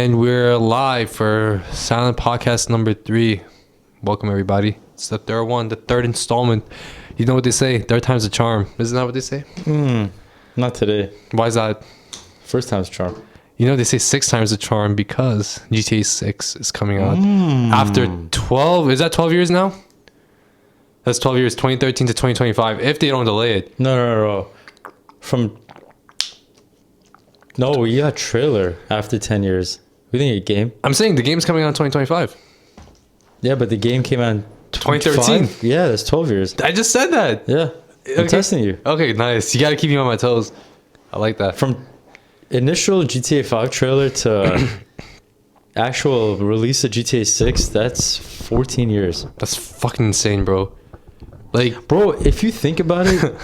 And we're live for Silent Podcast number 3. Welcome, everybody. It's the third one, the third installment. You know what they say? Third time's a charm. Isn't that what they say? Not today. Why is that? First time's a charm. You know, they say 6 times a charm because GTA 6 is coming out after 12. Is that 12 years now? That's 12 years, 2013 to 2025, if they don't delay it. No. No, we got a trailer after 10 years. We didn't get a game. I'm saying the game's coming out in 2025. Yeah, but the game came out in 2013. Yeah, that's 12 years. I just said that. Yeah. I'm testing you. Okay, nice. You got to keep me on my toes. I like that. From initial GTA 5 trailer to actual release of GTA 6, that's 14 years. That's fucking insane, bro. Like, bro, if you think about it,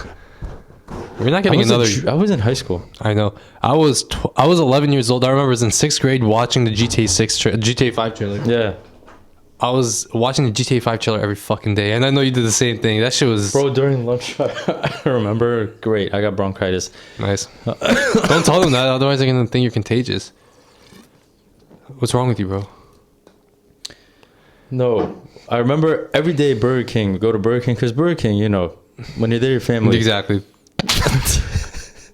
we're not getting another. I was in high school. I know. I was 11 years old. I remember I was in 6th grade watching the GTA 5 trailer. Yeah. I was watching the GTA 5 trailer every fucking day, and I know you did the same thing. That shit was... Bro, during lunch, I remember, great, I got bronchitis. Nice. Don't tell them that, otherwise they're going to think you're contagious. What's wrong with you, bro? No, I remember every day Burger King, we go to Burger King, because Burger King, you know, when you're there, your family. Exactly.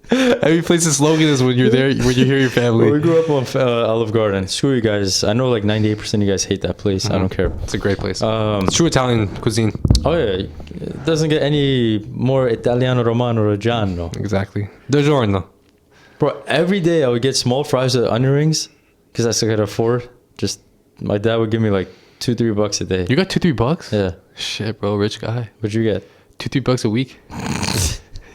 Every place's slogan is when you're there, when you hear your family. Well, we grew up on Olive Garden. Screw you guys. I know like 98% of you guys hate that place. I don't care. It's a great place. It's true Italian cuisine. Oh yeah, it doesn't get any more Italiano Romano Reggiano. Exactly. DiGiorno. Bro, every day I would get small fries with onion rings because that's what I could afford. Just my dad would give me like $2-3 a day. You got $2-3? Yeah. Shit, bro, rich guy. What'd you get? $2-3 a week.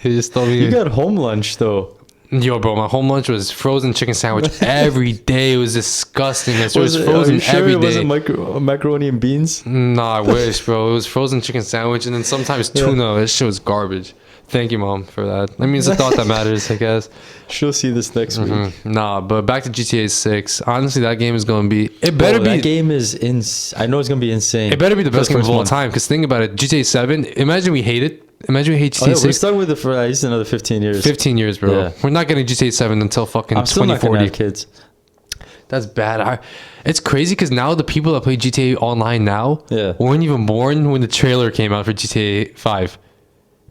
He just told me. You got home lunch though. Yo, bro, my home lunch was frozen chicken sandwich every day. It was disgusting. It was frozen every day. It wasn't macaroni and beans? Nah, I wish, bro. It was frozen chicken sandwich and then sometimes tuna. This shit was garbage. Thank you, Mom, for that. I mean, it's a thought that matters, I guess. She'll see this next week. Nah, but back to GTA 6. Honestly, that game is going to be... It better be... That game is... I know it's going to be insane. It better be the best game of all time. Because think about it. GTA 7, imagine we hate it. Imagine we hate GTA 6. We're stuck with it for at least another 15 years. 15 years, bro. Yeah. We're not getting GTA 7 until fucking 2040. I'm still not gonna have kids. That's bad. It's crazy because now the people that play GTA Online now weren't even born when the trailer came out for GTA 5.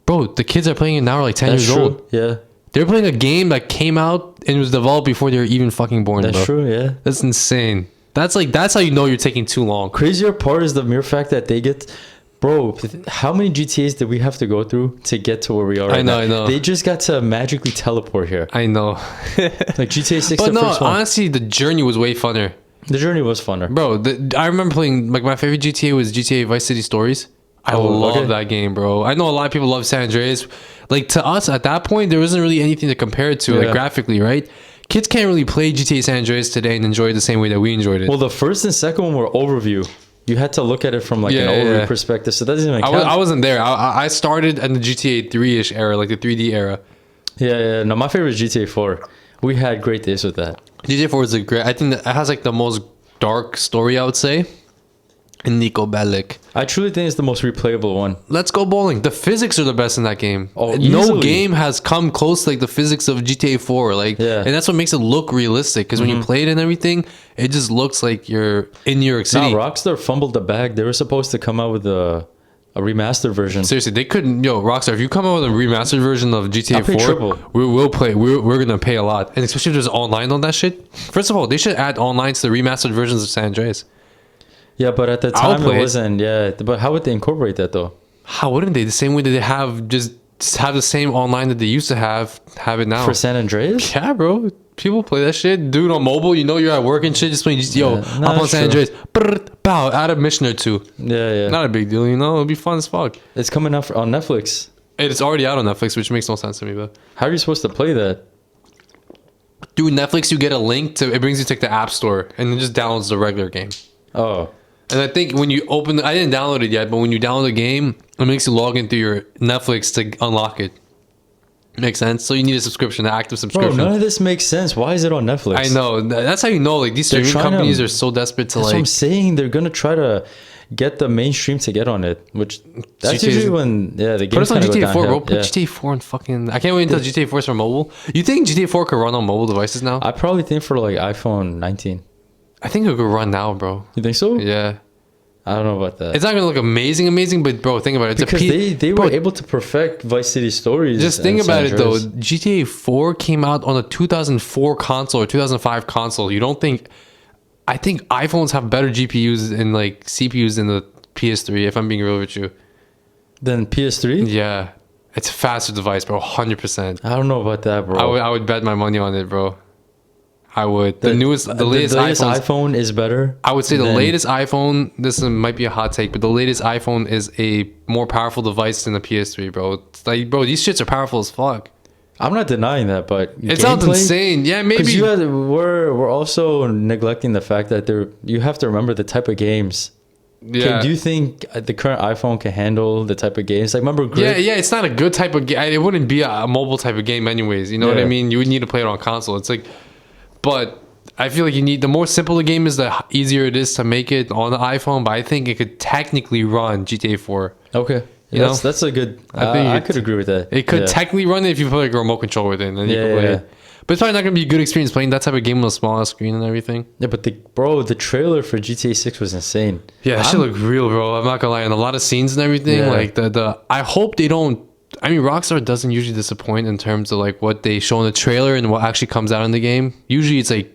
Bro, the kids that are playing it now are like 10 years old. Yeah. They're playing a game that came out and was developed before they were even fucking born. That's true, yeah. That's insane. That's how you know you're taking too long. Crazier part is the mere fact that they get... Bro, how many GTAs did we have to go through to get to where we are right now? I know. They just got to magically teleport here. I know. Like GTA 6, but no, honestly, the journey was way funner. The journey was funner. Bro, I remember playing... Like, my favorite GTA was GTA Vice City Stories. I love that game, bro. I know a lot of people love San Andreas. Like, to us, at that point, there wasn't really anything to compare it to, like, graphically, right? Kids can't really play GTA San Andreas today and enjoy it the same way that we enjoyed it. Well, the first and second one were overview. You had to look at it from, like, an overview perspective, so that doesn't even count. I wasn't there. I started in the GTA 3-ish era, like the 3D era. Yeah. No, my favorite is GTA 4. We had great days with that. GTA 4 is a great... I think that it has, like, the most dark story, I would say. And Nico Bellic. I truly think it's the most replayable one. Let's go bowling. The physics are the best in that game. Oh, no game has come close to like the physics of GTA 4. Like, and that's what makes it look realistic. Because when you play it and everything, it just looks like you're in New York City. Rockstar fumbled the bag. They were supposed to come out with a remastered version. Seriously, they couldn't. Yo, Rockstar, if you come out with a remastered version of GTA 4, we'll play. We're gonna pay a lot, and especially if there's online on that shit. First of all, they should add online to the remastered versions of San Andreas. Yeah, but at the time it wasn't. Yeah, but how would they incorporate that though? How wouldn't they? The same way that they have just have the same online that they used to have it now for San Andreas. Yeah, bro. People play that shit, dude. On mobile, you know you're at work and shit. Just playing, hop on San Andreas, bow, add a mission or two. Yeah. Not a big deal, you know. It'll be fun as fuck. It's coming out on Netflix. It's already out on Netflix, which makes no sense to me. But how are you supposed to play that? Through Netflix, you get a link to. It brings you to the App Store, and it just downloads the regular game. Oh. And I think when you open... I didn't download it yet, but when you download the game, it makes you log in through your Netflix to unlock it. Makes sense? So you need a subscription, an active subscription. Bro, none of this makes sense. Why is it on Netflix? I know. That's how you know. Like, these streaming companies are so desperate to, that's what I'm saying. They're going to try to get the mainstream to get on it, which... That's usually when... Yeah, the game put us on GTA 4, bro. Put GTA 4 on fucking... I can't wait until GTA 4 is for mobile. You think GTA 4 could run on mobile devices now? I probably think for, like, iPhone 19. I think it could run now, bro. You think so? Yeah. I don't know about that. It's not gonna look amazing, but bro, think about it. It's because they were able to perfect Vice City Stories. Just think about it though. GTA 4 came out on a 2004 console or 2005 console. You don't think? I think iPhones have better GPUs and like CPUs than the PS3. If I'm being real with you. Than PS3? Yeah, it's a faster device, bro. 100%. I don't know about that, bro. I would bet my money on it, bro. I would. The latest iPhone is better. I would say the latest iPhone, this might be a hot take, but the latest iPhone is a more powerful device than the PS3, bro. It's like, bro, these shits are powerful as fuck. I'm not denying that, but it sounds insane. Yeah, maybe. Because we're also neglecting the fact that you have to remember the type of games. Yeah. Do you think the current iPhone can handle the type of games? Like, remember Grid? Yeah, it's not a good type of game. It wouldn't be a mobile type of game anyways. You know what I mean? You would need to play it on console. It's like... But I feel like the more simple the game is, the easier it is to make it on the iPhone. But I think it could technically run GTA 4. Okay. Yeah, that's a good... I could agree with that. It could technically run it if you put like a remote control with it. And then you can play it. But it's probably not going to be a good experience playing that type of game on a smaller screen and everything. Yeah, but the trailer for GTA 6 was insane. Yeah, that shit looked real, bro. I'm not going to lie. And a lot of scenes and everything. Yeah. Like, I hope they don't... I mean, Rockstar doesn't usually disappoint in terms of like what they show in the trailer and what actually comes out in the game. Usually it's like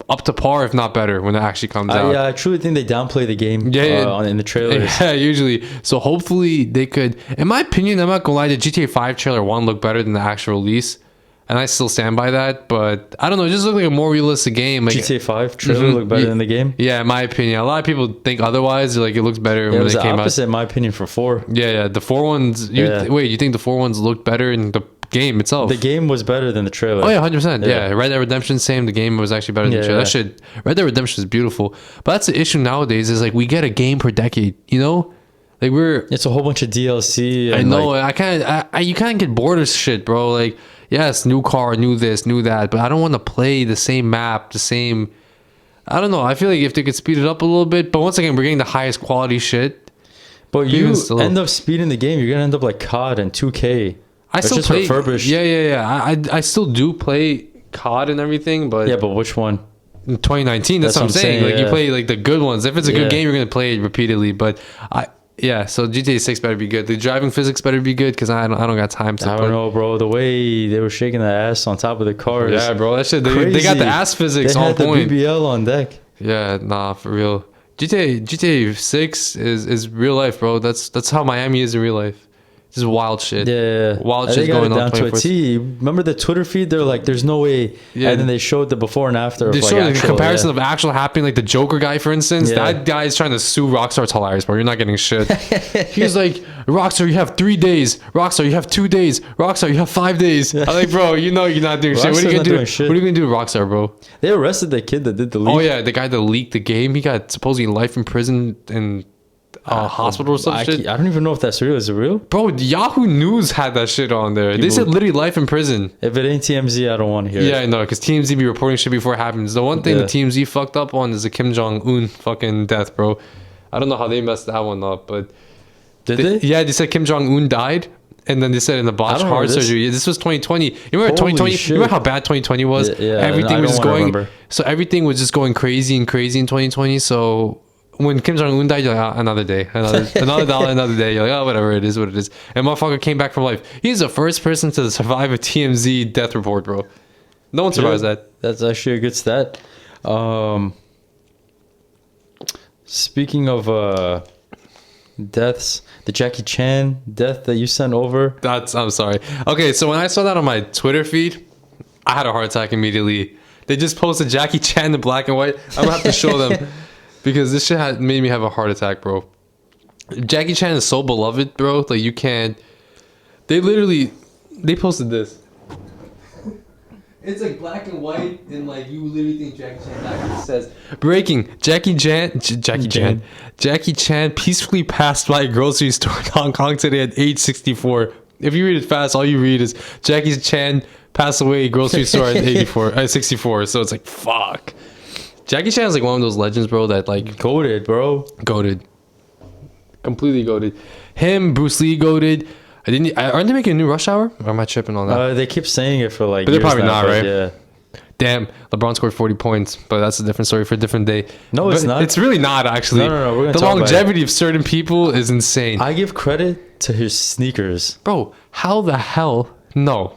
up to par, if not better, when it actually comes out. Yeah, I truly think they downplay the game in the trailers. Yeah, usually. So hopefully they could... In my opinion, I'm not going to lie, the GTA 5 trailer 1 looked better than the actual release. And I still stand by that, but I don't know. It just looked like a more realistic game. Like, GTA 5 trailer looked better than the game? Yeah, in my opinion. A lot of people think otherwise. Like, it looks better when it came out. It was the opposite, in my opinion, for 4. Yeah. The 4 ones... Wait, you think the 4 ones looked better in the game itself? The game was better than the trailer. Oh, yeah, 100%. Yeah. Red Dead Redemption, same. The game was actually better than the trailer. Red Dead Redemption is beautiful. But that's the issue nowadays is, like, we get a game per decade, you know? Like, it's a whole bunch of DLC. I know. Like, you can't get bored of shit, bro. Like... Yes, new car, new this, new that, but I don't want to play the same map, the same... I don't know. I feel like if they could speed it up a little bit, but once again, we're getting the highest quality shit. But you end up speeding the game, you're going to end up like COD and 2K. I still play... refurbished. Yeah. I still do play COD and everything, but... Yeah, but which one? In 2019, that's what I'm saying. Like, you play like the good ones. If it's a good game, you're going to play it repeatedly, but... Yeah, so GTA 6 better be good. The driving physics better be good because I don't got time to. I don't know, bro. The way they were shaking the ass on top of the cars. Yeah, bro. That shit. They got the ass physics on point. They had the BBL on deck. Yeah, nah, for real. GTA 6 is real life, bro. That's how Miami is in real life. This is wild shit. Yeah. Wild shit going on. Down to a T. Remember the Twitter feed? They're like, there's no way. Yeah. And then they showed the before and after. They showed the comparison of actual happening. Like the Joker guy, for instance. Yeah. That guy is trying to sue Rockstar. It's hilarious, bro. You're not getting shit. He's like, Rockstar, you have 3 days. Rockstar, you have 2 days. Rockstar, you have 5 days. I'm like, bro, you know you're not doing shit. What are you gonna do? What are you gonna do to Rockstar, bro? They arrested the kid that did the leak. Oh yeah, the guy that leaked the game. He got supposedly life in prison and hospital or some shit. I don't even know if that's real. Is it real? Bro, Yahoo News had that shit on there. They said literally life in prison. If it ain't TMZ, I don't want to hear it. Yeah, I know, because TMZ be reporting shit before it happens. The one thing the TMZ fucked up on is the Kim Jong-un fucking death, bro. I don't know how they messed that one up, but... Did they? Yeah, they said Kim Jong-un died, and then they said in the botched heart surgery. This was 2020. You remember 2020? You remember how bad 2020 was? Yeah, everything was just going... So everything was just going crazy and crazy in 2020, so... When Kim Jong-un died, you're like, another day, another dollar, another day. You're like, oh, whatever, it is what it is. And motherfucker came back from life. He's the first person to survive a TMZ death report, bro. No one survives that. That's actually a good stat. Speaking of deaths, the Jackie Chan death that you sent over. I'm sorry. Okay, so when I saw that on my Twitter feed, I had a heart attack immediately. They just posted Jackie Chan in black and white. I'm gonna have to show them. Because this shit made me have a heart attack, bro. Jackie Chan is so beloved, bro. Like, you can't... They posted this. It's like black and white, and like, you literally think Jackie Chan died. It says, breaking, Jackie Chan peacefully passed by a grocery store in Hong Kong today at age 64. If you read it fast, all you read is, Jackie Chan passed away at a grocery store at 64. So it's like, fuck. Jackie Chan is like one of those legends, bro, that like... Goated, bro. Goated. Completely goated. Him, Bruce Lee goated. Aren't they making a new Rush Hour? Or am I tripping on that? They keep saying it for like but they're probably not, right? Yeah. Damn, LeBron scored 40 points, but that's a different story for a different day. No, it's not. It's really not, actually. No. We're gonna the talk longevity of certain people is insane. I give credit to his sneakers. Bro, how the hell? No,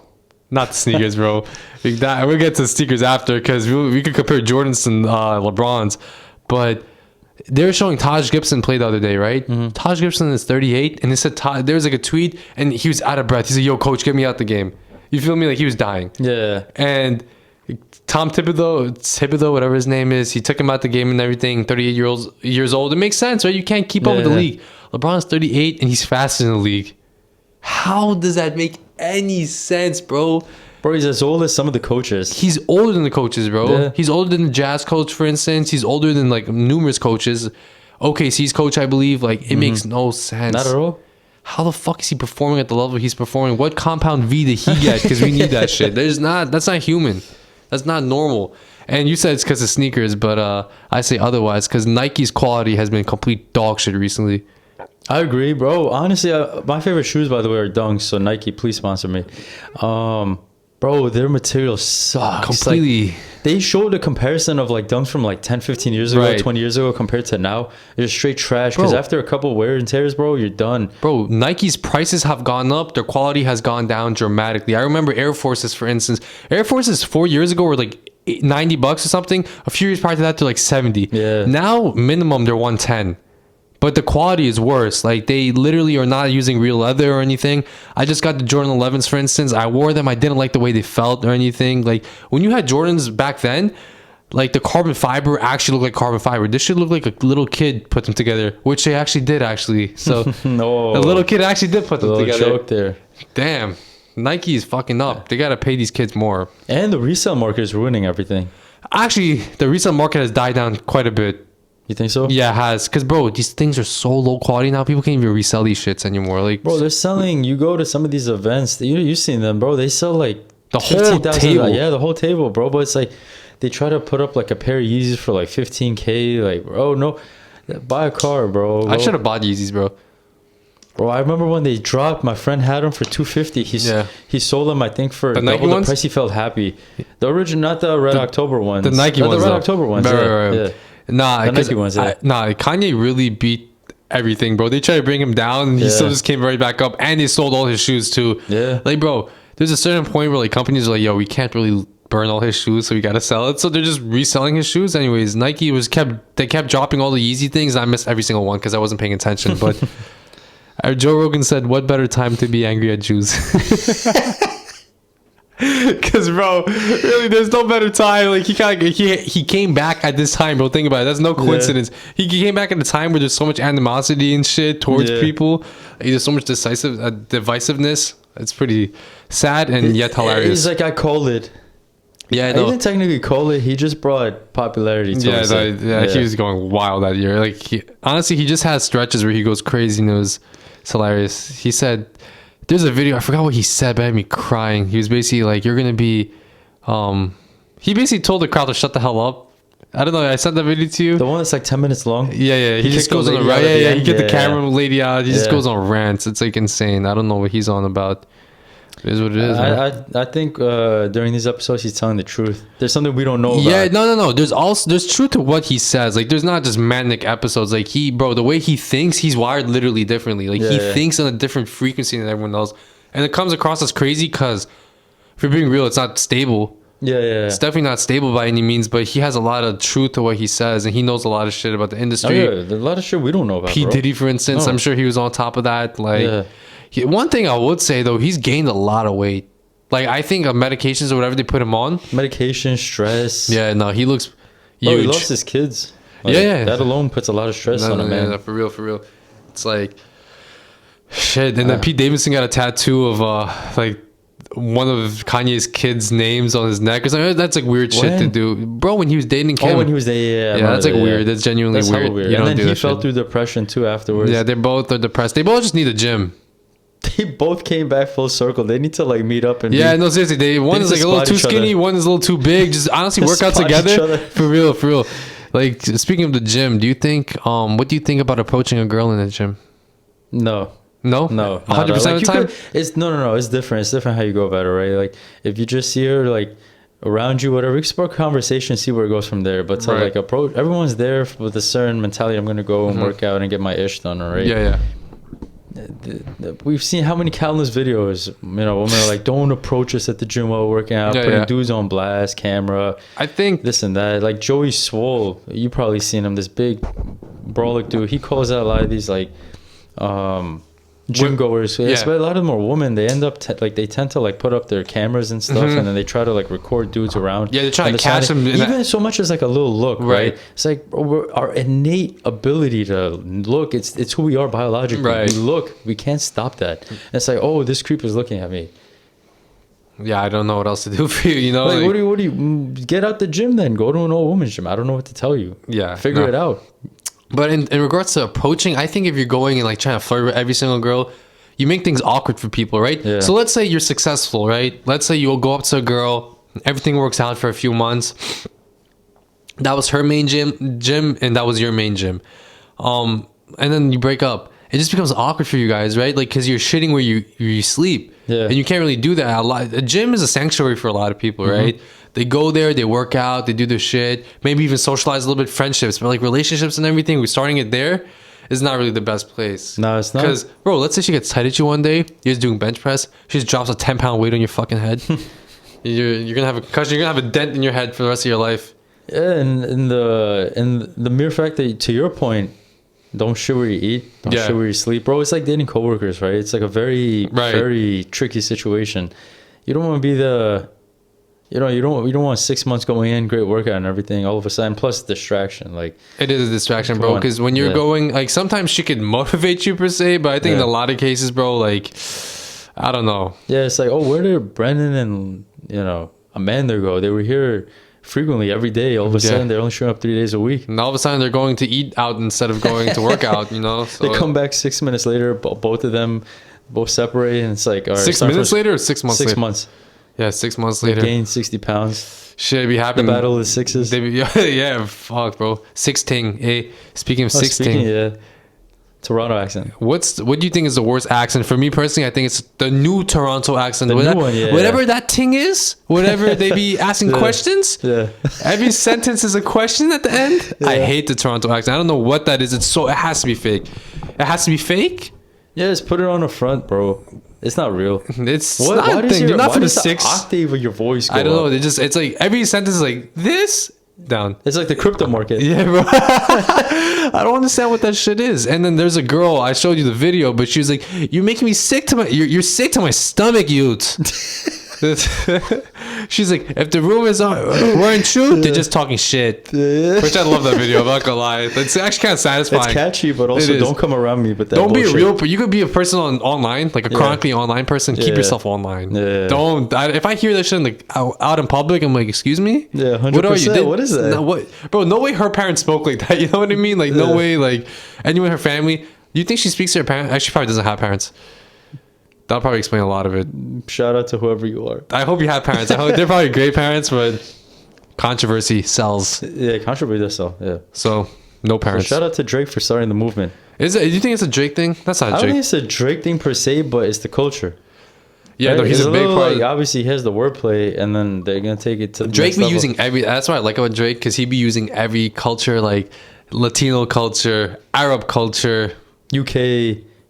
not the sneakers, bro. We'll get to the sneakers after, because we could compare Jordans and LeBron's. But they were showing Taj Gibson play the other day, right? Mm-hmm. Taj Gibson is 38, and they said there was like a tweet, and he was out of breath. He said, "Yo, coach, get me out the game." You feel me? Like he was dying. Yeah. And Tom Thibodeau, whatever his name is, he took him out the game and everything. 38 years old. It makes sense, right? You can't keep up with the league. LeBron's 38 and he's fastest in the league. How does that make any sense, bro? Bro, he's as old as some of the coaches. He's older than the coaches, bro. Yeah. He's older than the Jazz coach, for instance. He's older than like numerous coaches. OKC's coach, I believe. Like, it makes no sense. Not at all. How the fuck is he performing at the level he's performing? What compound V did he get? Because we need that shit. That's not human. That's not normal. And you said it's because of sneakers, but I say otherwise, because Nike's quality has been complete dog shit recently. I agree, bro. Honestly, my favorite shoes, by the way, are Dunks. So Nike, please sponsor me. Bro, their material sucks. Completely. Like, they showed a comparison of like Dunks from like 10, 15 years ago, Right. 20 years ago compared to now. It's straight trash. Because after a couple wear and tears, bro, you're done. Bro, Nike's prices have gone up. Their quality has gone down dramatically. I remember Air Forces, for instance. Air Forces 4 years ago were like $90 or something. A few years prior to that, they're like 70. Yeah. Now, minimum, they're 110. But the quality is worse. Like, they literally are not using real leather or anything. I just got the Jordan 11s, for instance. I wore them. I didn't like the way they felt or anything. Like, when you had Jordans back then, like, the carbon fiber actually looked like carbon fiber. This should look like a little kid put them together, which they actually did, actually. So, No. a little kid actually did put them together. Joke there. Damn. Nike is fucking up. They got to pay these kids more. And the resale market is ruining everything. Actually, the resale market has died down quite a bit. You think so? Yeah, it has. Because, bro, these things are so low quality now. People can't even resell these shits anymore. Like, Bro, they're selling. You go to some of these events. You've seen them, bro. They sell like the whole table. Yeah, the whole table, bro. But it's like they try to put up like a pair of Yeezys for like 15K. Like, bro, no, buy a car, bro. I should have bought Yeezys, bro. Bro, I remember when they dropped. My friend had them for $250. He sold them, I think, for the Nike double ones? the price. He felt happy. The original, not the Red October ones. The Nike ones, the Red though. October ones. Right. Yeah. Nah, The Nike ones, yeah. Kanye really beat everything, bro. They tried to bring him down, and he still just came right back up, and they sold all his shoes too. Yeah. Like, bro, there's a certain point where like companies are like, yo, we can't really burn all his shoes, so we gotta sell it. So they're just reselling his shoes. Anyways, Nike kept dropping all the Yeezy things. And I missed every single one because I wasn't paying attention. But Joe Rogan said, "What better time to be angry at Jews?" Because, bro, really, there's no better time. Like, he came back at this time, bro. Think about it. That's no coincidence. He came back at a time where there's so much animosity and shit towards people. Like, there's so much divisiveness. It's pretty sad and yet hilarious. He's like, I called it. Yeah, I didn't technically call it. He just brought popularity to it. He was going wild that year. Like, honestly, he just has stretches where he goes crazy and it's hilarious. He said, there's a video, I forgot what he said, but it had me crying. He was basically like, you're going to be, he basically told the crowd to shut the hell up. I don't know, I sent that video to you. The one that's like 10 minutes long? Yeah. He just goes on a rant. Yeah, he get the camera lady out. He just goes on rants. It's like insane. I don't know what he's on about. It is what it is. I think during these episodes he's telling the truth. There's something we don't know about. Yeah, no. There's truth to what he says. Like, there's not just manic episodes. Like, the way he thinks, he's wired literally differently. Like, he thinks on a different frequency than everyone else, and it comes across as crazy because, if you're being real, it's not stable. Yeah. It's definitely not stable by any means, but he has a lot of truth to what he says, and he knows a lot of shit about the industry. Oh, yeah. There's a lot of shit we don't know about. P. Diddy, for instance, I'm sure he was on top of that. Like, one thing I would say though, he's gained a lot of weight. Like, I think of medications or whatever they put him on. Medication, stress. Yeah, no, he looks huge. Bro, he loves his kids. Like, that alone puts a lot of stress on a man. No, for real. It's like, shit. And then Pete Davidson got a tattoo of like one of Kanye's kids' names on his neck. Or something. That's like weird shit to do, bro. When he was dating Kim. Oh, when he was dating, that's like weird. That's genuinely weird. You don't and then do he fell through depression too afterwards. Yeah, they both are depressed. They both just need a gym. They both came back full circle. They need to like meet up and no, seriously. One is like a little too skinny. One is a little too big. Just honestly work out together. For real. Like, speaking of the gym, do you think? What do you think about approaching a girl in the gym? No. 100% of the time. It's no. It's different. It's different how you go about it, right? Like, if you just see her like around you, whatever. You can spark conversation, see where it goes from there. But to like approach, everyone's there with a certain mentality. I'm going to go and work out and get my ish done, all right? Yeah. We've seen how many countless videos, women are like, don't approach us at the gym while working out, putting dudes on blast, camera. I think this and that. Like Joey Swole, you probably seen him, this big brolic dude. He calls out a lot of these like gym goers. But a lot of them are women. They end up they tend to like put up their cameras and stuff, and then they try to like record dudes around. Yeah, they try to catch them. Even so much as like a little look, right? It's like our innate ability to look. It's who we are biologically. Right. We look. We can't stop that. And it's like, oh, this creep is looking at me. Yeah, I don't know what else to do for you. You know, like, what do you get out the gym then? Go to an old woman's gym. I don't know what to tell you. Yeah, figure it out. But in regards to approaching, I think if you're going and like trying to flirt with every single girl, you make things awkward for people, right? Yeah. So let's say you're successful, right? Let's say you'll go up to a girl, everything works out for a few months. That was her main gym, and that was your main gym. And then you break up. It just becomes awkward for you guys, right? Like, because you're shitting where you sleep. Yeah. And you can't really do that a lot. A gym is a sanctuary for a lot of people, right? They go there, they work out, they do their shit, maybe even socialize a little bit, friendships, but like relationships and everything, we're starting it there is not really the best place. No, it's not. Because, bro, let's say she gets tight at you one day, you're just doing bench press, she just drops a 10-pound weight on your fucking head. You're gonna have a concussion, you're gonna have a dent in your head for the rest of your life. Yeah, and the mere fact that, to your point, don't shit where you eat, don't shit where you sleep, bro. It's like dating coworkers, right? It's like a very, very tricky situation. You don't want to be the, you don't want 6 months going in, great workout and everything, all of a sudden, plus distraction. Like, it is a distraction, bro, because when you're going, like, sometimes she could motivate you per se, but I think in a lot of cases, bro, like, I don't know. Yeah, it's like, oh, where did Brendan and, Amanda go? They were here frequently every day. All of a sudden they're only showing up 3 days a week, and all of a sudden they're going to eat out instead of going to work out, so they come back 6 minutes later, both of them both separate, and it's like, all right, 6 minutes later or 6 months later? 6 months. Yeah, 6 months later. They gained 60 pounds. Shit, be happening. The battle of the sixes. Yeah, fuck, bro. 16. Hey, speaking of 16. Yeah. Toronto accent. What do you think is the worst accent? For me personally, I think it's the new Toronto accent. Whatever that thing is, whatever they be asking questions. Yeah. Every sentence is a question at the end. Yeah. I hate the Toronto accent. I don't know what that is. It has to be fake. It has to be fake? Yeah, just put it on the front, bro. It's not real. It's not a thing. They're not for the six. Octave of your voice go I don't know. It's like every sentence is like this down. It's like the crypto market. Yeah, bro. I don't understand what that shit is. And then there's a girl, I showed you the video, but she was like, "You're making me sick to my. You're sick to my stomach, Ute." She's like, if the rumors weren't true, they're just talking shit. Which I love that video. I'm not gonna lie. It's actually kind of satisfying. It's catchy, but also don't come around me. But don't bullshit. Be a real. You could be a person online, like a chronically online person. Keep yourself online. Yeah. Don't. If I hear that shit like out in public, I'm like, excuse me. Yeah, 100%. What are you? What is that? No, what, bro? No way. Her parents spoke like that. You know what I mean? Like no way. Like anyone in her family. You think she speaks to her parents? Actually, probably doesn't have parents. That'll probably explain a lot of it. Shout out to whoever you are. I hope you have parents. I hope they're probably great parents, but controversy sells. Yeah, controversy does sell. Yeah. So no parents. So shout out to Drake for starting the movement. Is it? Do you think it's a Drake thing? That's not. I don't think it's a Drake thing per se, but it's the culture. Yeah, right? No, he's a big part. Like, obviously, he has the wordplay, and then they're gonna take it to the Drake. Next level. Using every. That's what I like about Drake, because he be using every culture, like Latino culture, Arab culture,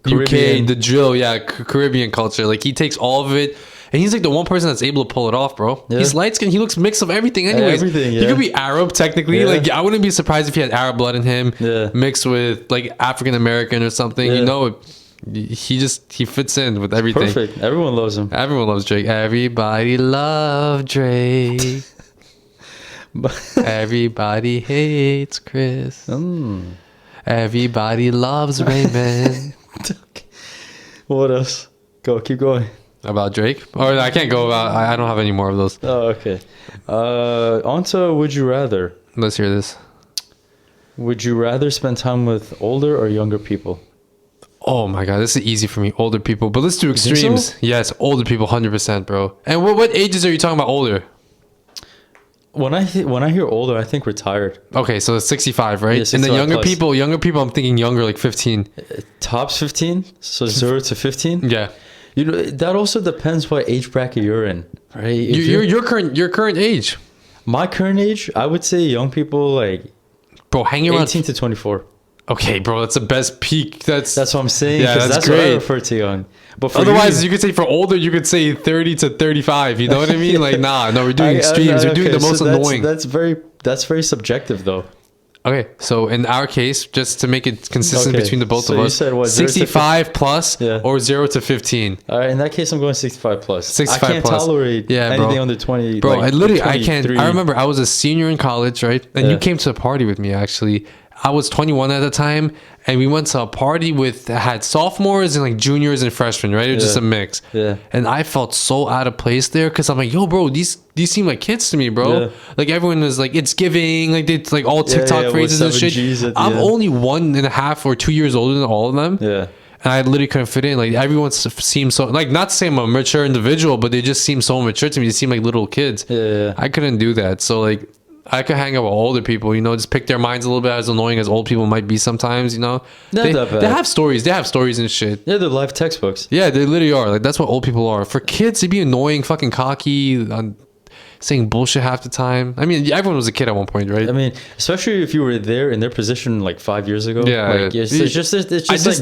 Caribbean. the drill, Caribbean culture. Like he takes all of it, and he's like the one person that's able to pull it off, bro. Yeah. He's light skinned. He looks mix of everything. Anyways, He could be Arab technically. Yeah. Like I wouldn't be surprised if he had Arab blood in him, mixed with like African American or something. Yeah. He fits in with everything. Perfect. Everyone loves him. Everyone loves Drake. Everybody love Drake. Everybody hates Chris. Everybody loves Raymond. What else? Keep going. About Drake? Or I can't go about. I don't have any more of those. Oh, okay. On to Would You Rather. Let's hear this. Would you rather spend time with older or younger people? Oh my god, this is easy for me. Older people, but let's do extremes. So? Yes, older people, 100%, bro. And what ages are you talking about? Older? When I hear older, I think retired. Okay, so it's 65, right? Yeah, 65 and then younger people, I'm thinking younger, like 15. Tops 15, so 0 to 15. Yeah. That also depends what age bracket you're in. Right. Your current age. My current age, I would say young people like, bro, hanging around 18 to 24. Okay, bro, that's the best peak. That's what I'm saying. Yeah, that's great. What I great. refer to young. But for otherwise, you could say for older, you could say 30 to 35. You know what I mean? Like, no, we're doing extremes. We're doing the most annoying. That's very subjective, though. Okay, so in our case, just to make it consistent between the both of us, said what, 65 plus or 0 to 15. All right, in that case, I'm going 65 plus. 65 I can't plus. tolerate anything under 20. Bro, like, I can't. I remember I was a senior in college, right? And you came to a party with me, actually. I was 21 at the time, and we went to a party that had sophomores and like juniors and freshmen, right? It was just a mix. Yeah. And I felt so out of place there because I'm like, yo, bro, these seem like kids to me, bro. Yeah. Like everyone was like, it's giving, like they like all TikTok phrases and shit. I'm only 1.5 or 2 years older than all of them. Yeah. And I literally couldn't fit in. Like everyone seemed so like, not to say I'm a mature individual, but they just seem so mature to me. They seem like little kids. Yeah. I couldn't do that. So like, I could hang out with older people, you know, just pick their minds a little bit, as annoying as old people might be sometimes, you know. They have stories. They have stories and shit. Yeah, they're life textbooks. Yeah, they literally are. Like, that's what old people are. For kids, they'd be annoying, fucking cocky, saying bullshit half the time. I mean, everyone was a kid at one point, right? I mean, especially if you were there in their position like 5 years ago. Yeah, like, it's just like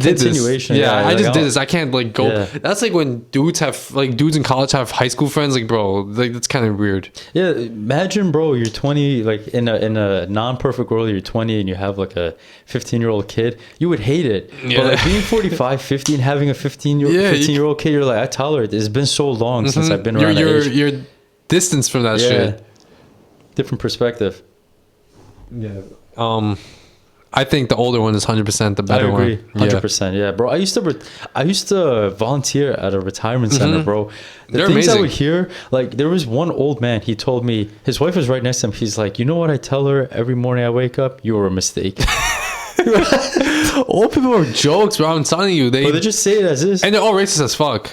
continuation. Yeah, I just did this. I can't like go. Yeah. That's like when dudes in college have high school friends. Like, bro, like that's kind of weird. Yeah, imagine, bro, you're 20. Like in a non-perfect world, you're 20 and you have like a 15-year-old kid. You would hate it. Yeah. But like being 45, 50, and having a 15-year-old kid, you're like, I tolerate it. It's been so long since I've been around that age. You're distance from that shit. Different perspective. Yeah. I think the older one is 100% the better one. I agree. 100%. Yeah, bro. I used to volunteer at a retirement center, bro. They're amazing. I would hear, like, there was one old man. He told me his wife was right next to him. He's like, you know what I tell her every morning I wake up? You were a mistake. Old people are jokes, bro. I'm telling you, they just say it as is, and they're all racist as fuck.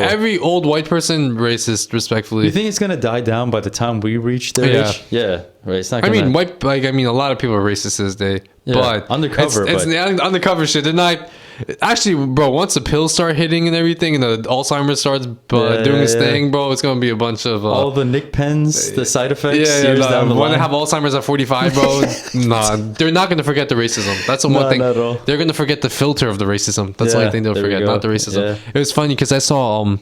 Every old white person racist, respectfully. You think it's gonna die down by the time we reach their age? Yeah, right. It's not. A lot of people are racist this day, but undercover. It's the undercover shit. They're not. Actually, bro, once the pills start hitting and everything, and the Alzheimer's starts doing its thing, bro, it's gonna be a bunch of all the Nick pens, the side effects. Down the line. When they have Alzheimer's at 45, bro, nah, they're not gonna forget the racism. That's the one thing. They're gonna forget the filter of the racism. That's the only thing they'll forget, not the racism. Yeah. It was funny because I saw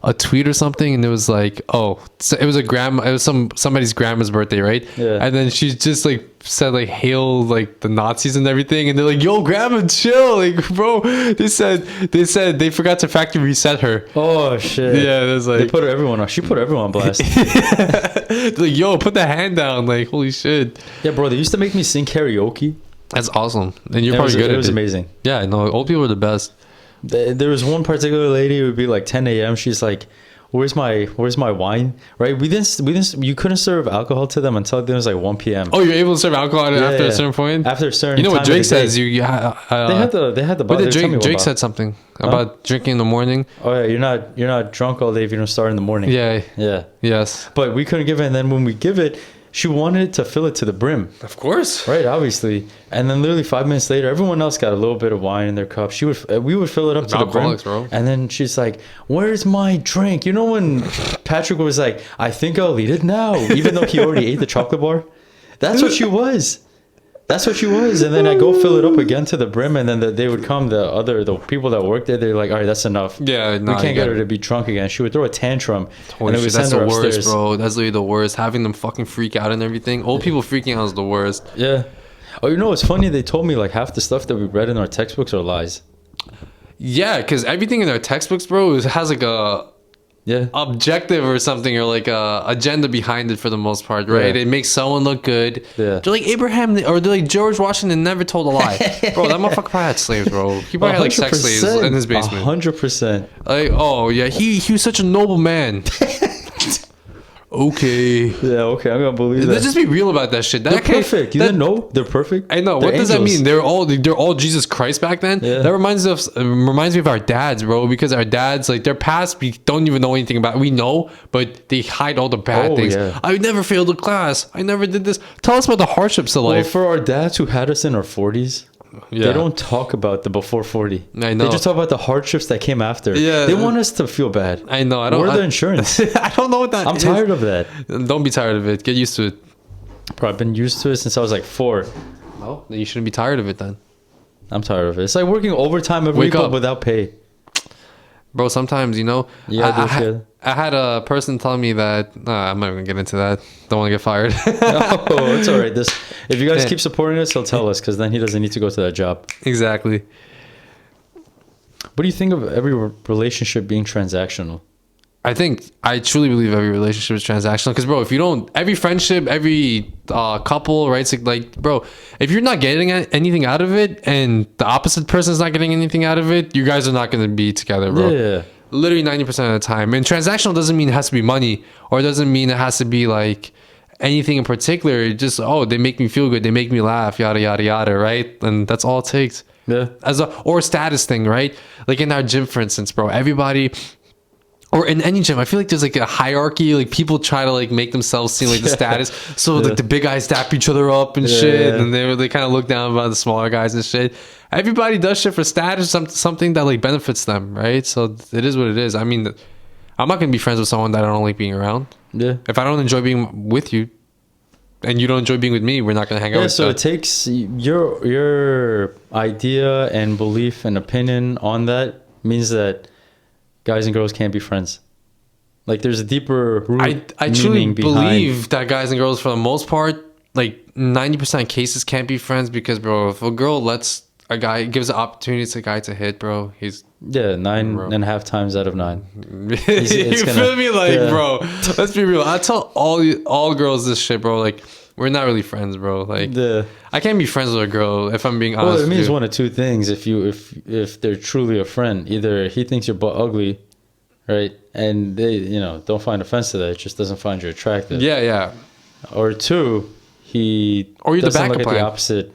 a tweet or something, and it was like, it was somebody's grandma's birthday, right? Yeah. And then she just like said like hail like the Nazis and everything, and they're like, yo, grandma, chill, like, bro. They said they forgot to factory reset her. Oh shit. Yeah, there's like they put everyone on. She put everyone on blast. Like, yo, put the hand down, like, holy shit. Yeah, bro, they used to make me sing karaoke. That's awesome, and you're probably good at it. It was amazing. Yeah, no, old people are the best. There was one particular lady. It would be like 10 a.m. She's like, "Where's my wine?" Right? You couldn't serve alcohol to them until it was like 1 p.m. Oh, you're able to serve alcohol after a certain point. After a certain, you know what Drake says? They had the. What did Drake said something about drinking in the morning? Oh yeah, you're not drunk all day if you don't start in the morning. Yeah. Yes. But we couldn't give it, and then when we give it, she wanted to fill it to the brim. Of course. Right, obviously. And then literally 5 minutes later, everyone else got a little bit of wine in their cup. We would fill it up to the brim. Bro. And then she's like, where's my drink? You know when Patrick was like, I think I'll eat it now, even though he already ate the chocolate bar? That's what she was. And then I go fill it up again to the brim, and then they would come, the people that worked there, they're like, all right, that's enough. Yeah, we can't get her to be drunk again. She would throw a tantrum. Holy shit, that's the worst, bro. That's literally the worst. Having them fucking freak out and everything. Old people freaking out is the worst. Yeah. Oh, you know what's funny? They told me like half the stuff that we read in our textbooks are lies. Yeah, because everything in our textbooks, bro, has like a objective or something, or like a agenda behind it for the most part, right? It makes someone look good. They're like Abraham, or they're like George Washington never told a lie. Bro, that motherfucker probably had slaves, bro. He probably had like sex slaves in his basement. 100%. Like, oh yeah, he was such a noble man. Okay. Yeah, okay, I'm gonna believe that. Let's just be real about that shit. They're perfect. You didn't know they're perfect? I know. What does that mean? They're all Jesus Christ back then? Yeah. That reminds me of our dads, bro, because our dads, like, their past, we don't even know anything about. We know, but they hide all the bad things. Yeah. I never failed a class. I never did this. Tell us about the hardships of life. Well, for our dads who had us in our 40s, They don't talk about the before 40. I know. They just talk about the hardships that came after. Yeah. They want us to feel bad. I know. I don't. Where's the insurance? I don't know what that is. I'm tired of that. Don't be tired of it. Get used to it. Bro, I've been used to it since I was like 4. Well, then you shouldn't be tired of it then. I'm tired of it. It's like working overtime every week but without pay. Bro, sometimes, you know, I had a person tell me that, I'm not even going to get into that. Don't want to get fired. No, it's all right. If you guys keep supporting us, he'll tell us, because then he doesn't need to go to that job. Exactly. What do you think of every relationship being transactional? I truly believe every relationship is transactional, because, bro, if you don't, every friendship, every couple, right? It's like, bro, if you're not getting anything out of it and the opposite person's not getting anything out of it, you guys are not going to be together, bro. Yeah. Literally 90% of the time. And transactional doesn't mean it has to be money, or it doesn't mean it has to be like anything in particular. It just, they make me feel good, they make me laugh, yada yada yada, right? And that's all it takes. Yeah. Or a status thing, right? Like in our gym, for instance, bro, everybody, or in any gym, I feel like there's like a hierarchy. Like people try to like make themselves seem like the status. So like the big guys dap each other up and shit, and they kind of look down about the smaller guys and shit. Everybody does shit for status, something that like benefits them, right? So it is what it is. I mean, I'm not gonna be friends with someone that I don't like being around. Yeah. If I don't enjoy being with you, and you don't enjoy being with me, we're not gonna hang out. Yeah. So it takes your idea and belief and opinion on that means that guys and girls can't be friends. Like there's a deeper root. I truly believe that guys and girls, for the most part, like 90% of cases, can't be friends, because, bro, if a girl lets a guy, gives an opportunity to a guy to hit, bro, he's 9.5 times out of 9. You feel me? Like, bro, let's be real. I tell all girls this shit, bro. Like, we're not really friends, bro. Like, I can't be friends with a girl if I'm being honest. Well, it means one of two things. If they're truly a friend, either he thinks you're butt ugly, right, and they don't find offense to that, it just doesn't find you attractive. Yeah. Or two, or you're the backup look at plan. the opposite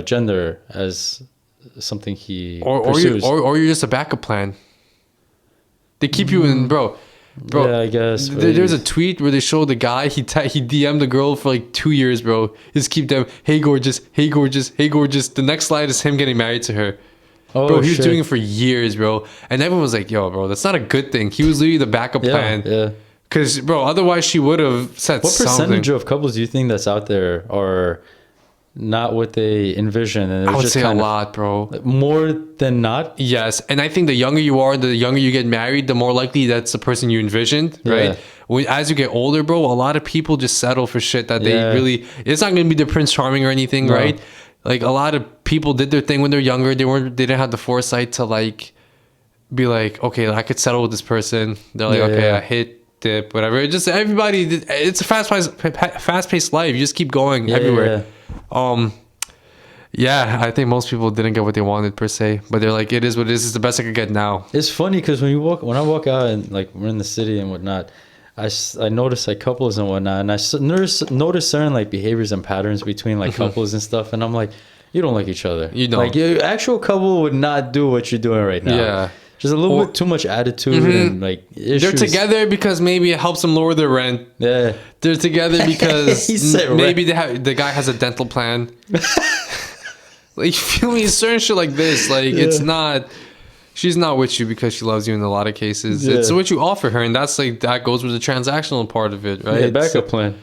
gender as something he pursues. Or you're just a backup plan. They keep you in, bro. Yeah, I guess. There's a tweet where they show the guy, he DM'd the girl for like 2 years, bro. Just keep them, hey gorgeous, hey gorgeous, hey gorgeous. The next slide is him getting married to her. Oh, bro, he was doing it for years, bro. And everyone was like, yo, bro, that's not a good thing. He was literally the backup plan. Yeah. Because, bro, otherwise she would have said something. What percentage of couples do you think that's out there are not what they envision? And I would say a lot, bro. More than not? Yes. And I think the younger you are, the younger you get married, the more likely that's the person you envisioned, right? As you get older, bro, a lot of people just settle for shit that they really... It's not going to be the Prince Charming or anything, right? Like, a lot of people did their thing when they're younger. They didn't have the foresight to, like, be like, okay, I could settle with this person. They're like, I hit, dip, whatever. It just, everybody... It's a fast-paced life. You just keep going everywhere. I think most people didn't get what they wanted per se, but they're like, it is what it is. It's the best I could get now. It's funny because when I walk out and like we're in the city and whatnot, I notice like couples and whatnot, and I notice certain like behaviors and patterns between like couples and stuff, and I'm like, you don't like each other. You don't. Like your actual couple would not do what you're doing right now. Yeah. Just a little bit too much attitude and like issues. They're together because maybe it helps them lower their rent. Yeah. They're together because maybe the guy has a dental plan. Like, you feel me? Certain shit like this. Like, it's not... She's not with you because she loves you in a lot of cases. It's what you offer her, and that's like... That goes with the transactional part of it, right? Yeah, backup plan.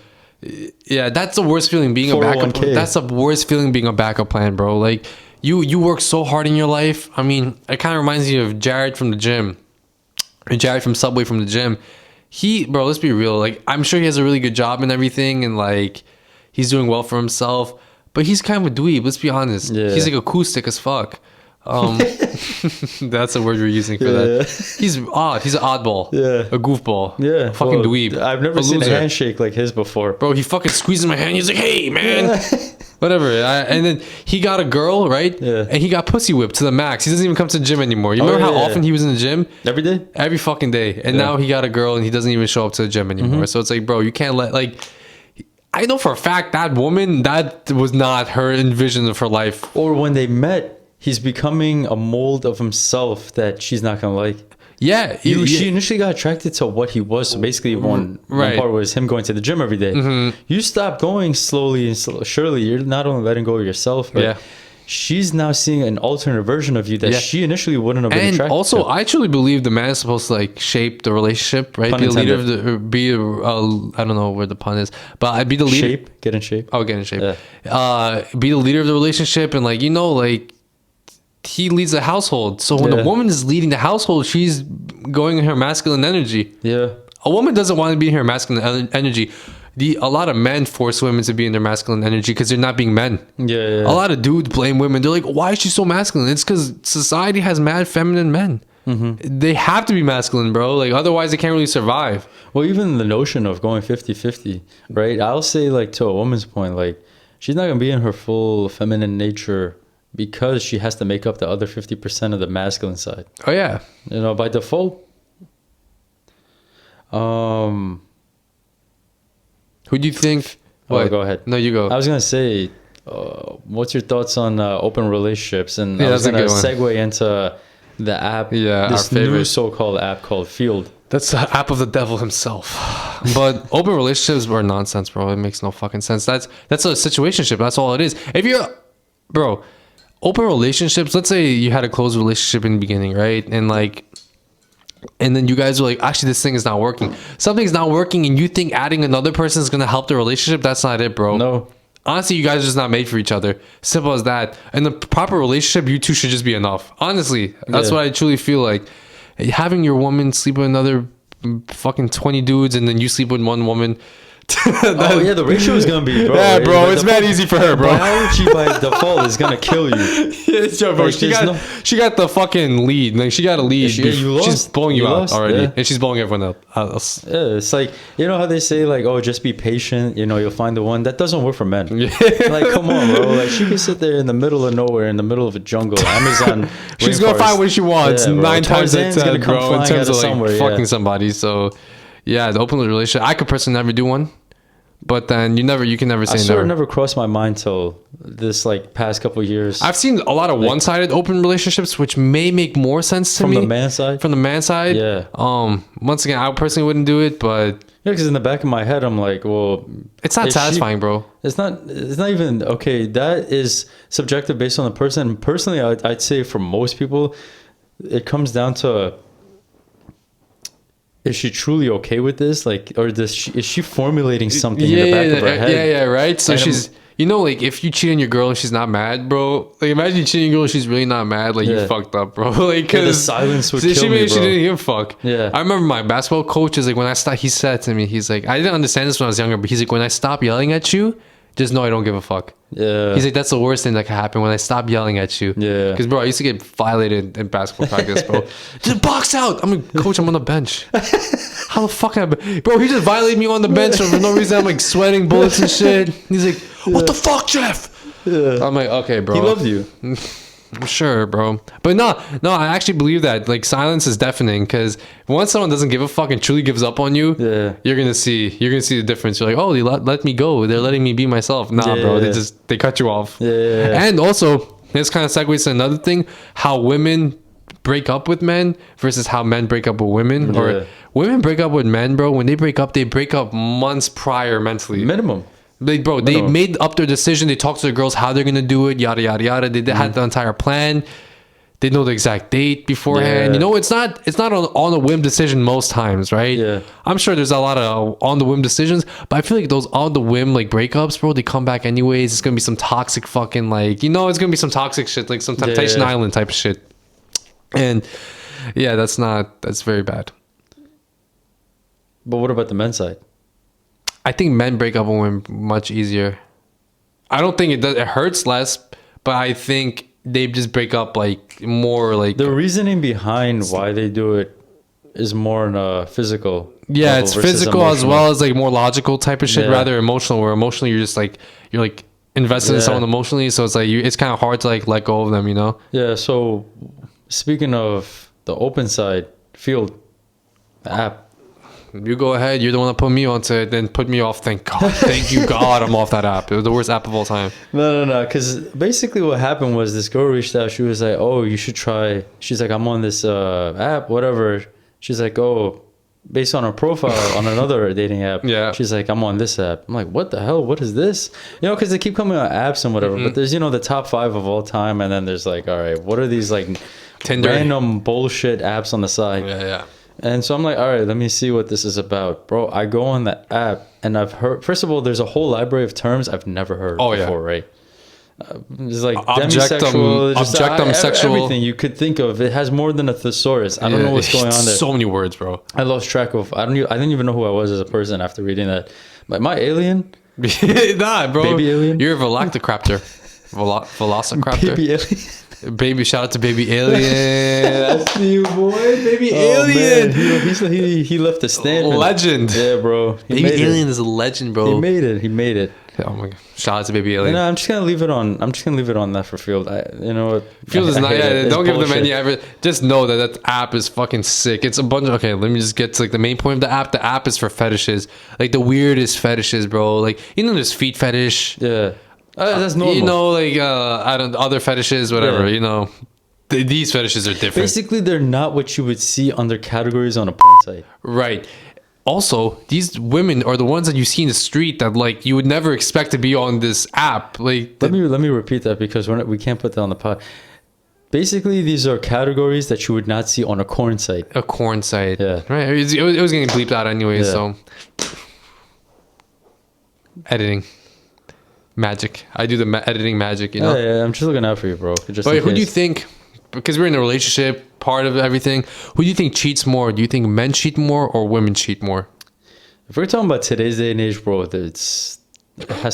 Yeah, that's the worst feeling, being a backup plan. That's the worst feeling, being a backup plan, bro. Like... You work so hard in your life. I mean, it kind of reminds me of Jared from the gym. Or Jared from Subway from the gym. Bro, let's be real. Like, I'm sure he has a really good job and everything. And, like, he's doing well for himself. But he's kind of a dweeb. Let's be honest. Yeah. He's, like, acoustic as fuck. That's the word we're using for that. He's odd. He's an oddball. Yeah. A goofball. Yeah. Fucking dweeb. I've never seen a handshake like his before. Bro, he fucking squeezes my hand. He's like, hey, man. Whatever. And then he got a girl, right? Yeah. And he got pussy whipped to the max. He doesn't even come to the gym anymore. You remember how often he was in the gym? Every day? Every fucking day. And now he got a girl and he doesn't even show up to the gym anymore. So it's like, bro, you can't let, like... I know for a fact that woman, that was not her envision of her life. Or when they met, he's becoming a mold of himself that she's not going to like. Yeah. She initially got attracted to what he was. So basically one part was him going to the gym every day. You stop going slowly and surely. You're not only letting go of yourself, but she's now seeing an alternate version of you that she initially wouldn't have been attracted and also, to. I truly believe the man is supposed to like shape the relationship, right? Pun Be the leader of intended. I don't know where the pun is, but I'd be the leader. Get in shape. Oh, get in shape. Be the leader of the relationship, and like, you know, like he leads the household. So when a woman is leading the household, she's going in her masculine energy. Yeah. A woman doesn't want to be in her masculine energy. A lot of men force women to be in their masculine energy because they're not being men. Yeah. A lot of dudes blame women. They're like, why is she so masculine? It's because society has mad feminine men. They have to be masculine, bro. Like, otherwise they can't really survive. Well, even the notion of going 50-50, right? I'll say, like, to a woman's point, like, she's not going to be in her full feminine nature because she has to make up the other 50% of the masculine side. Oh, yeah. You know, by default. Who do you think? What? Go ahead. No, you go. I was going to say, what's your thoughts on open relationships? And I was going to segue into the app, this new so-called app called Field. That's the app of the devil himself. But open relationships are nonsense, bro. It makes no fucking sense. That's a situationship. That's all it is. If you're, bro, open relationships, let's say you had a closed relationship in the beginning, right? And then you guys are like, actually, this thing is not working. Something's not working, and you think adding another person is going to help the relationship. That's not it, bro. No. Honestly, you guys are just not made for each other. Simple as that. In the proper relationship, you two should just be enough. Honestly, that's what I truly feel like. Having your woman sleep with another fucking 20 dudes and then you sleep with one woman. The ratio is gonna be, bro. Yeah, bro, it's mad easy for her, bro. Biology by default is gonna kill you. Bro, like, she got the fucking lead. Like, she got a lead. She's blowing you out already, and she's blowing everyone else. Yeah, it's like, you know how they say, like, oh, just be patient. You know, you'll find the one. That doesn't work for men. Yeah. Like, come on, bro. Like, she can sit there in the middle of nowhere, in the middle of a jungle, Amazon. She's gonna find what she wants 9 times out of 10, bro. In terms of like fucking somebody. So, yeah, the open relationship. I could personally never do one. But then you can never say never. I sort of never crossed my mind till this like past couple of years. I've seen a lot of one-sided open relationships, which may make more sense to me. From the man side? From the man side? Yeah. Once again, I personally wouldn't do it, but... Yeah, because in the back of my head, I'm like, well... It's not satisfying, bro. It's not even... Okay, that is subjective based on the person. Personally, I'd say for most people, it comes down to... Is she truly okay with this? Like, or is she formulating something in the back of her head? Yeah, right. So she's, you know, like if you cheat on your girl and she's not mad, bro. Like imagine you cheating on your girl and she's really not mad. Like you fucked up, bro. Like because the silence would kill me, bro. She didn't give a fuck. Yeah. I remember my basketball coach is like when I stopped. He said to me, he's like, I didn't understand this when I was younger, but he's like, when I stop yelling at you, just know I don't give a fuck. Yeah. He's like, that's the worst thing that can happen when I stop yelling at you. Yeah. Because, bro, I used to get violated in basketball practice, bro. Just box out. I'm like, coach, I'm on the bench. How the fuck bro, he just violated me on the bench for no reason. I'm like sweating bullets and shit. He's like, what the fuck, Jeff? Yeah. I'm like, okay, bro. He loved you. I'm sure, bro. But no, I actually believe that like silence is deafening because once someone doesn't give a fuck and truly gives up on you, you're gonna see the difference. You're like, oh, they let me go. They're letting me be myself. Nah, bro. They cut you off. Yeah. And also, this kind of segues to another thing: how women break up with men versus how men break up with women. Yeah. Or women break up with men, bro. When they break up months prior mentally. Minimum. They made up their decision. They talked to the girls how they're gonna do it, yada yada yada. They had the entire plan. They know the exact date beforehand. Yeah. You know, it's not on a whim decision most times, right? Yeah. I'm sure there's a lot of on the whim decisions, but I feel like those on the whim like breakups, bro, they come back anyways. It's gonna be some toxic fucking like, you know, it's gonna be some toxic shit, like some Temptation Island type of shit. And yeah, that's very bad. But what about the men's side? I think men break up with women much easier. I don't think it hurts less, but I think they just break up like more like the reasoning behind why they do it is more in a physical. Yeah, it's physical as well as like more logical type of shit, rather emotional. Where emotionally you're just like invested in someone emotionally, so it's like it's kind of hard to like let go of them, you know? Yeah. So speaking of the open side Field app. You go ahead. You're the one that put me onto it, then put me off. Thank God. Thank you, God. I'm off that app. It was the worst app of all time. No. Because basically what happened was this girl reached out. She was like, oh, you should try. She's like, I'm on this app, whatever. She's like, oh, based on her profile on another dating app. Yeah. She's like, I'm on this app. I'm like, what the hell? What is this? You know, because they keep coming on apps and whatever. But there's, you know, the top 5 of all time. And then there's like, all right, what are these like Tinder. random bullshit apps on the side? Yeah. And so I'm like, all right, let me see what this is about. Bro, I go on the app and I've heard, first of all, there's a whole library of terms I've never heard before, right? It's like demisexual, sexual, everything you could think of. It has more than a thesaurus. I don't know what's going on there. So many words, bro. I lost track of. I didn't even know who I was as a person after reading that. Like my alien, nah, bro. Baby alien. You're a velociraptor. Velociraptor. Baby alien. Baby, shout out to Baby Alien. That's you, boy. Baby Alien. Man. He left a statement. Legend. Yeah, bro. Baby Alien is a legend, bro. He made it. Oh my god! Shout out to Baby Alien. No, I'm just gonna leave it on. That for Field. You know what? Field is not. Yeah, don't give them any ever. Just know that app is fucking sick. It's a bunch of. Okay, let me just get to like the main point of the app. The app is for fetishes, like the weirdest fetishes, bro. Like, you know, there's feet fetish. Yeah, that's normal. You know, like I don't other fetishes, whatever. Yeah. You know, these fetishes are different. Basically, they're not what you would see under categories on a porn site. Right. Also, these women are the ones that you see in the street that like you would never expect to be on this app. Like, let me repeat that because we can't put that on the pod. Basically, these are categories that you would not see on a corn site. A corn site, yeah. Right. It was getting bleeped out anyway. Yeah. So, editing magic. I do the editing magic. You know. Yeah. I'm just looking out for you, bro. But who do you think? Because we're in a relationship, part of everything, who do you think cheats more? Do you think men cheat more or women cheat more? If we're talking about today's day and age, bro, it has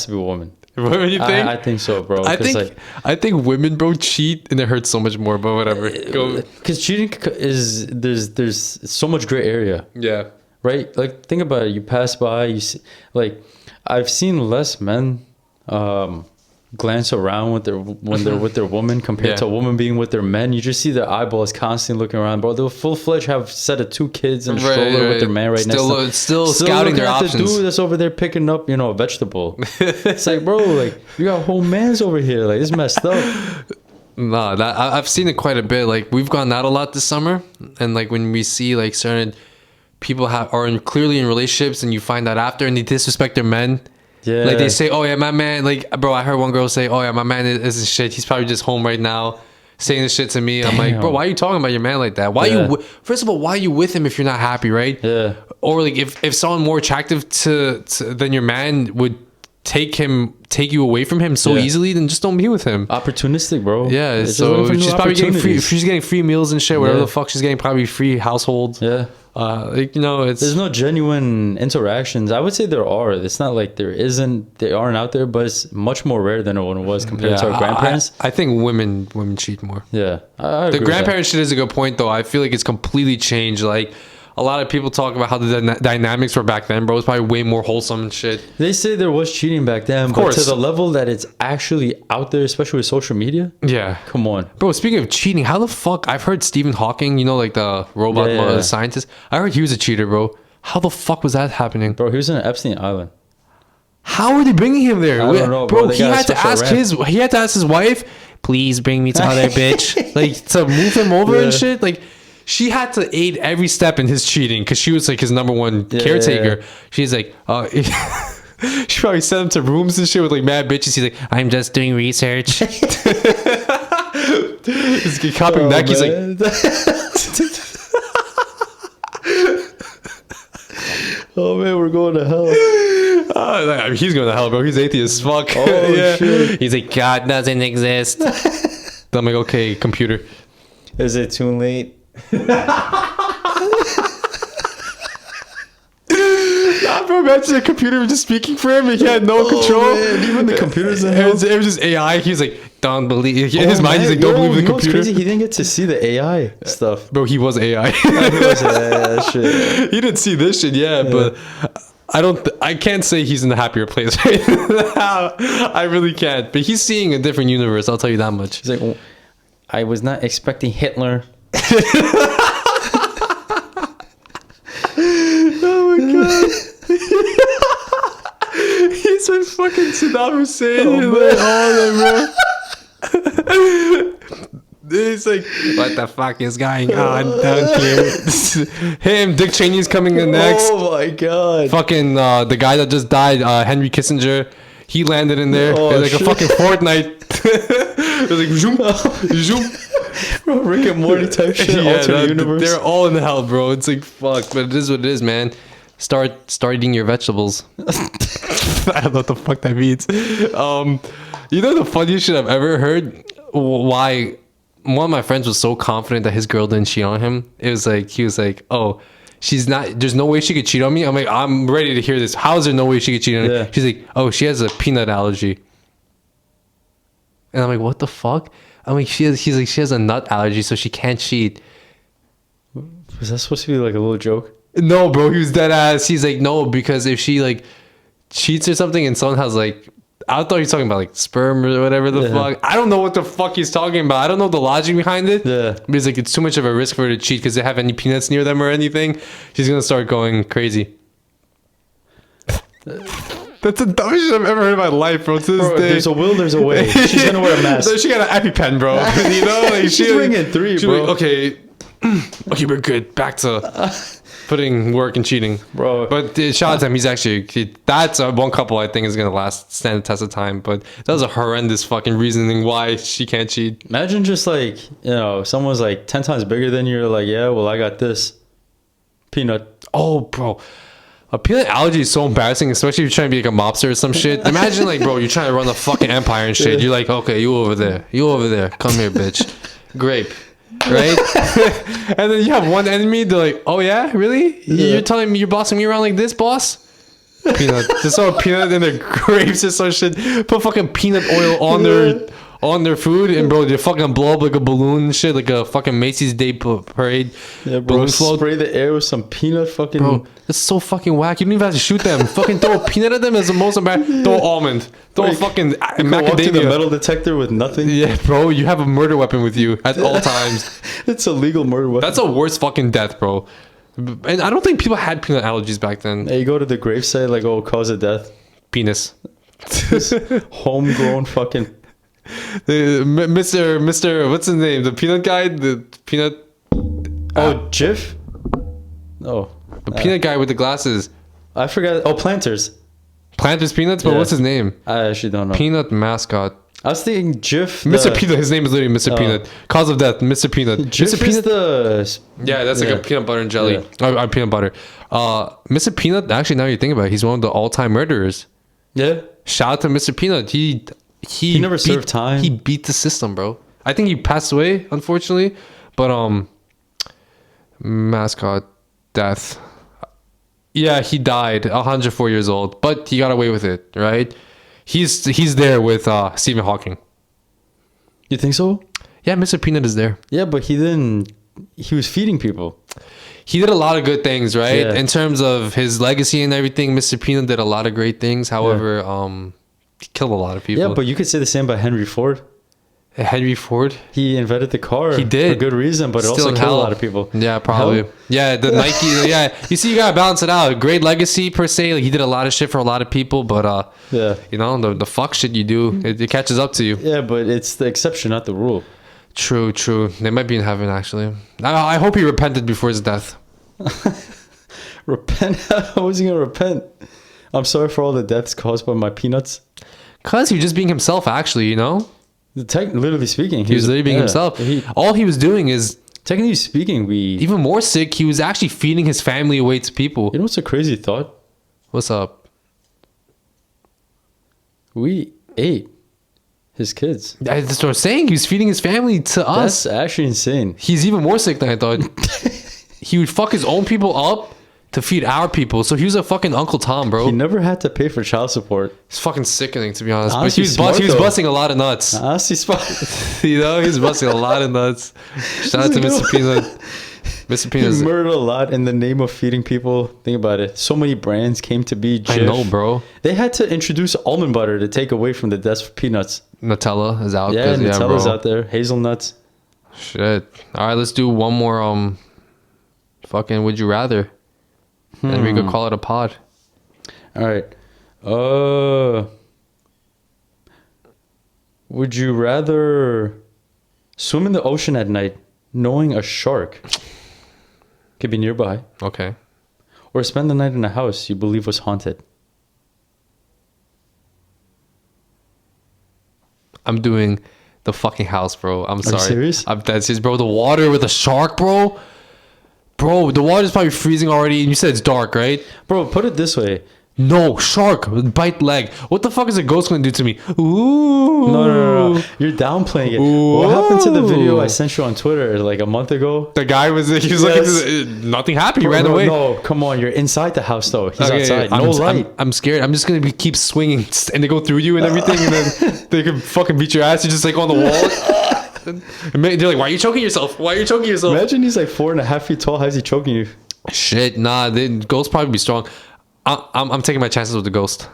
to be a woman. What do you think? I think so, bro. I think women, bro, cheat and it hurts so much more. But whatever. Because cheating is there's so much gray area. Yeah. Right. Like think about it. You pass by. You see, like I've seen less men. Glance around when they're with their woman compared to a woman being with their men. You just see their eyeballs constantly looking around, bro. They'll full-fledged have a set of 2 kids and a stroller with their man next to them. Still scouting their options. The dude that's over there picking up, you know, a vegetable. It's like, bro, like you got whole mans over here. Like, it's messed up. Nah, I've seen it quite a bit. Like, we've gone out a lot this summer, and like when we see like certain people are clearly in relationships, and you find out after, and they disrespect their men. Yeah. Like they say, oh yeah, my man, like, bro, I heard one girl say, oh yeah, my man isn't shit. He's probably just home right now saying this shit to me. Damn. I'm like, bro, why are you talking about your man like that? First of all, why are you with him if you're not happy, right? Yeah. Or like if someone more attractive than your man would take you away from him so easily, then just don't be with him. Opportunistic, bro. Yeah. So she's probably getting free meals and shit, whatever the fuck she's getting, probably free household. Yeah. Like, you know, there's no genuine interactions. I would say there are. It's not like there isn't. They aren't out there, but it's much more rare than it was compared to our grandparents. I think women cheat more. Yeah, the grandparent shit is a good point, though. I feel like it's completely changed. Like, a lot of people talk about how the dynamics were back then, bro. It's probably way more wholesome and shit. They say there was cheating back then, but to the level that it's actually out there, especially with social media. Yeah. Come on. Bro, speaking of cheating, how the fuck... I've heard Stephen Hawking, you know, like the robot scientist. I heard he was a cheater, bro. How the fuck was that happening? Bro, he was on Epstein Island. How are they bringing him there? I don't know, bro. He had to ask his wife, please bring me to other bitch. Like, to move him over and shit. Like... She had to aid every step in his cheating because she was like his number one caretaker. Yeah. She's like, she probably sent him to rooms and shit with like mad bitches. He's like, I'm just doing research. He's copying back. He's like, oh man, we're going to hell. I mean, he's going to hell, bro. He's atheist as fuck. Oh shit. He's like, God doesn't exist. I'm like, okay, computer. Is it too late? Bro, imagine the computer was just speaking for him and he had no control. Man. Even the computers, it was just AI. He's like, don't believe. In his mind, he's like, don't believe the computer. Crazy? He didn't get to see the AI stuff. Bro, he was AI. Shit. He didn't see this shit, but I can't say he's in a happier place right now. I really can't. But he's seeing a different universe. I'll tell you that much. He's like, well, I was not expecting Hitler. Oh my god. He's like fucking Saddam Hussein. Bro. It's like, what the fuck is going on down here? Him, Dick Cheney's coming in next. Oh my god. Fucking the guy that just died, Henry Kissinger. He landed in there. Oh, it's like a fucking Fortnite. It was like zoom, zoom. Bro, Rick and Morty type shit. Alternate universe. They're all in hell, bro. It's like fuck, but it is what it is, man. Start eating your vegetables. I don't know what the fuck that means. You know the funniest shit I've ever heard? Why one of my friends was so confident that his girl didn't cheat on him. It was like he was like, oh, she's not. There's no way she could cheat on me. I'm like, I'm ready to hear this. How is there no way she could cheat on me? Yeah. She's like, oh, she has a peanut allergy. And I'm like, what the fuck? I'm like, he's like, she has a nut allergy, so she can't cheat. Was that supposed to be like a little joke? No, bro, he was dead ass. He's like, no, because if she like cheats or something and someone has like, I thought he was talking about like sperm or whatever the fuck. I don't know what the fuck he's talking about. I don't know the logic behind it. Yeah. But he's like, it's too much of a risk for her to cheat because they have any peanuts near them or anything. She's going to start going crazy. That's the dumbest shit I've ever heard in my life, bro. To this day. There's a will, there's a way. She's going to wear a mask. So she got an EpiPen, bro. You know? Like, she's bringing 3, bro. Like, okay. Okay, we're good. Back to putting work and cheating, bro. But shout out to him. He's actually that's one couple I think is gonna stand the test of time. But that was a horrendous fucking reasoning why she can't cheat. Imagine just like, you know, someone's like 10 times bigger than you. You're like, yeah, well, I got this peanut. Oh, bro. A peanut allergy is so embarrassing, especially if you're trying to be like a mobster or some shit. Imagine like, bro, you're trying to run a fucking empire and shit. You're like, okay, you over there, come here, bitch. Grape. Right? And then you have one enemy, they're like, oh yeah, really? You're telling me you're bossing me around like this, boss? Peanut. Just throw a peanut in their grapes or some shit. Put fucking peanut oil on their food, and bro, they fucking blow up like a balloon and shit, like a fucking Macy's Day Parade. Yeah, bro, balloon float. Spray the air with some peanut fucking. Bro, that's so fucking whack. You don't even have to shoot them. Fucking throw a peanut at them is the most embarrassing. Throw almond. Throw a fucking macadamia. Walk to the metal detector with nothing. Yeah, bro, you have a murder weapon with you at all times. It's a legal murder weapon. That's a worse fucking death, bro. And I don't think people had peanut allergies back then. Hey, you go to the gravesite, like, oh, cause of death. Penis. Homegrown fucking. Mr. What's his name? The peanut guy? The peanut. Oh, Jif? Oh. The peanut guy with the glasses. I forgot. Oh, Planters. Planters Peanuts? But what's his name? I actually don't know. Peanut mascot. I was thinking Jif. Mr. Peanut. His name is literally Mr. Peanut. Cause of death, Mr. Peanut. Jif Mr. Peanut. Is yeah, that's like a peanut butter and jelly. Yeah. Peanut butter. Mr. Peanut, actually, now you think about it, he's one of the all-time murderers. Yeah. Shout out to Mr. Peanut. He never served time. He beat the system, bro. I think he passed away, unfortunately. But mascot death. Yeah, he died 104 years old, but he got away with it, right? He's there with Stephen Hawking. You think so? Yeah, Mr. Peanut is there. Yeah, but he was feeding people. He did a lot of good things, right? Yeah. In terms of his legacy and everything, Mr. Peanut did a lot of great things. However, he killed a lot of people. Yeah, but you could say the same about Henry Ford. Henry Ford? He invented the car. He did. For good reason, but it also killed a lot of people. Yeah, probably. Hell? Yeah, the Nike. Yeah, you see, you gotta balance it out. Great legacy per se. Like, he did a lot of shit for a lot of people, but you know, the fuck shit you do, it catches up to you. Yeah, but it's the exception, not the rule. True. They might be in heaven, actually. I hope he repented before his death. Repent? How was he gonna repent? I'm sorry for all the deaths caused by my peanuts. Cause he was just being himself, actually, you know? Literally speaking. He was literally being himself. All he was doing is... Technically speaking, even more sick, he was actually feeding his family away to people. You know what's a crazy thought? What's up? We ate his kids. That's what I'm saying. He was feeding his family to us. That's actually insane. He's even more sick than I thought. He would fuck his own people up to feed our people. So he was a fucking Uncle Tom, bro. He never had to pay for child support. It's fucking sickening, to be honest. Honestly, but he was busting a lot of nuts. Honestly, smart. You know, he was busting a lot of nuts. Shout out to Mr. Peanut. Mr. Peanut. He murdered a lot in the name of feeding people. Think about it. So many brands came to be. Jif. I know, bro. They had to introduce almond butter to take away from the deaths for peanuts. Nutella is out. Yeah, Nutella's out there. Hazelnuts. Shit. All right, let's do one more. Fucking would you rather? And we could call it a pod. All right. Would you rather Swim in the ocean at night, knowing a shark could be nearby. Okay. Or spend the night in a house you believe was haunted. I'm doing the fucking house, bro. I'm sorry. Are you serious? I'm dead serious, bro. The water with a shark, bro. Bro, the water's probably freezing already, and you said it's dark, right? Bro, put it this way. No, shark, bite leg. What the fuck is a ghost gonna do to me? Ooh. No. You're downplaying it. Ooh. What happened to the video I sent you on Twitter like a month ago? The guy was like, nothing happened. He ran away. No, come on. You're inside the house though. He's outside. No light. I'm scared. I'm just gonna keep swinging, and they go through you and everything, and then they can fucking beat your ass. You're just like on the wall. They're like, why are you choking yourself? Why are you choking yourself? Imagine he's like 4.5 feet tall. How's he choking you? Shit, nah. The ghost probably be strong. I'm taking my chances with the ghost.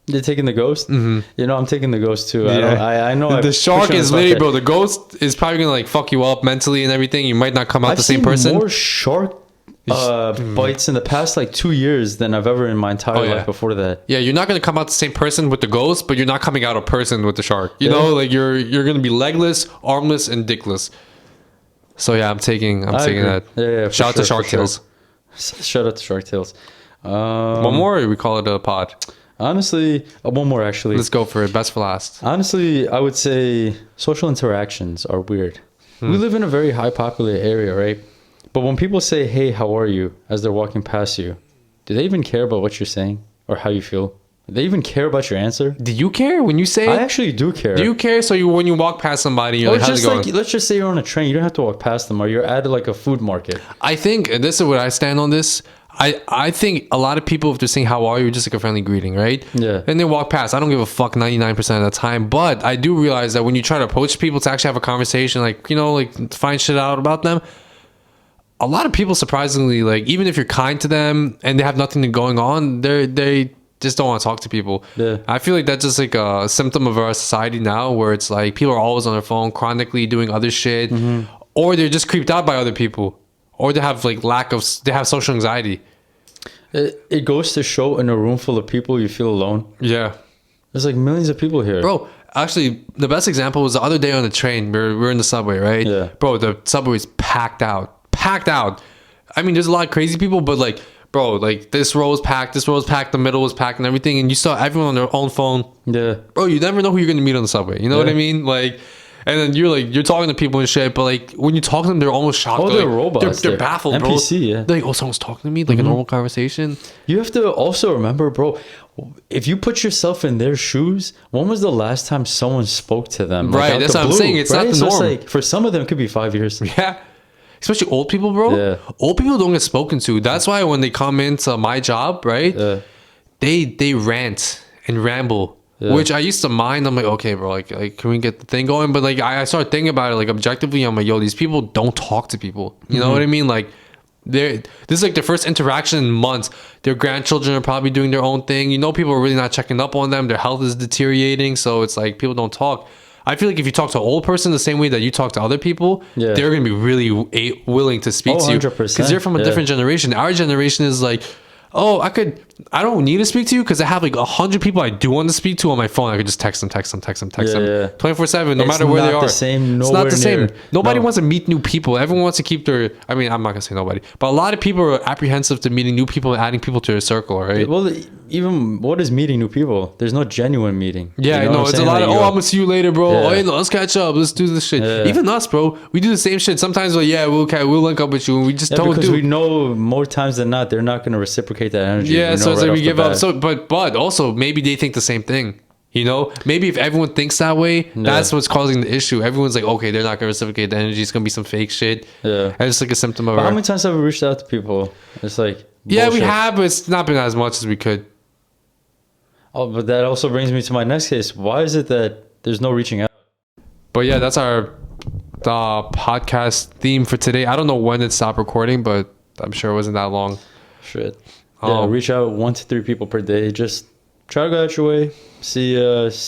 You're taking the ghost? Mm-hmm. You know, I'm taking the ghost too. Yeah. I know. The shark is literally, bro. The ghost is probably gonna like fuck you up mentally and everything. You might not come out the same person. I've seen more shark bites in the past like 2 years than I've ever in my entire life before that. Yeah, you're not gonna come out the same person with the ghost, but you're not coming out a person with the shark. You know, like you're gonna be legless, armless, and dickless. So yeah, I'm taking that. Yeah. Shout out to Shark Tales. Shout out to Shark Tales. One more, or we call it a pod. Honestly, one more actually. Let's go for it. Best for last. Honestly, I would say social interactions are weird. We live in a very high populated area, right? But when people say, "Hey, how are you?" as they're walking past you, do they even care about what you're saying or how you feel? Do they even care about your answer? Do you care when you say it? I actually do care. Do you care? So when you walk past somebody, you're like, how's it going? Let's just say you're on a train. You don't have to walk past them, or you're at like a food market. I think, and this is where I stand on this. I think a lot of people, if they're saying how are you, just like a friendly greeting, right? Yeah. And they walk past. I don't give a fuck 99% of the time. But I do realize that when you try to approach people to actually have a conversation, like, you know, like find shit out about them, a lot of people surprisingly, like, even if you're kind to them and they have nothing going on, they just don't want to talk to people. Yeah. I feel like that's just like a symptom of our society now, where it's like people are always on their phone, chronically doing other shit, or they're just creeped out by other people, or they have like they have social anxiety. It goes to show in a room full of people, you feel alone. Yeah. There's like millions of people here. Bro, actually, the best example was the other day on the train. We're in the subway, right? Yeah. Bro, the subway's packed out. Packed out. I mean, there's a lot of crazy people, but like, bro, like this row was packed, the middle was packed and everything, and you saw everyone on their own phone. Yeah. Bro, you never know who you're going to meet on the subway. You know what I mean? Like, and then you're talking to people and shit, but like when you talk to them, they're almost shocked. Oh, they're robots. They're baffled, bro. NPC, yeah. They're like, oh, someone's talking to me, like a normal conversation. You have to also remember, bro, if you put yourself in their shoes, when was the last time someone spoke to them? Right, that's what I'm saying. It's not the norm. So it's like, for some of them, it could be 5 years. Yeah. Especially old people, bro. Yeah. Old people don't get spoken to. That's why when they come into my job, right, they rant and ramble. Yeah. Which I used to mind. I'm like, okay, bro, like can we get the thing going? But like, I started thinking about it, like objectively. I'm like, yo, these people don't talk to people. You know what I mean? Like, this is like their first interaction in months. Their grandchildren are probably doing their own thing. You know, people are really not checking up on them. Their health is deteriorating. So it's like people don't talk. I feel like if you talk to an old person the same way that you talk to other people, they're going to be really willing to speak to you. 100%. Because they're from a different generation. Our generation is like, oh, I don't need to speak to you because I have like 100 people I do want to speak to on my phone. I could just text them 24/7, no matter where they are. It's not the same. Nobody wants to meet new people. Everyone wants to keep I mean, I'm not gonna say nobody, but a lot of people are apprehensive to meeting new people and adding people to their circle, right? Well, even what is meeting new people? There's no genuine meeting. Yeah, you know it's a lot of, I'm gonna see you later, bro. Yeah. Oh, hey, let's catch up. Let's do this shit. Yeah. Even us, bro, we do the same shit. Sometimes we'll link up with you, and we just don't because we know more times than not they're not gonna reciprocate that energy. Yeah, so it's like we give up. So, but also maybe they think the same thing. You know, maybe if everyone thinks that way, that's what's causing the issue. Everyone's like, okay, they're not gonna reciprocate the energy. It's gonna be some fake shit. Yeah, and it's like a symptom of. How many times have we reached out to people? It's like yeah, bullshit. we have, but it's not been as much as we could. Oh, but that also brings me to my next case. Why is it that there's no reaching out? But yeah, that's our podcast theme for today. I don't know when it stopped recording, but I'm sure it wasn't that long. Shit. Yeah, reach out 1 to 3 people per day. Just try to go out your way. See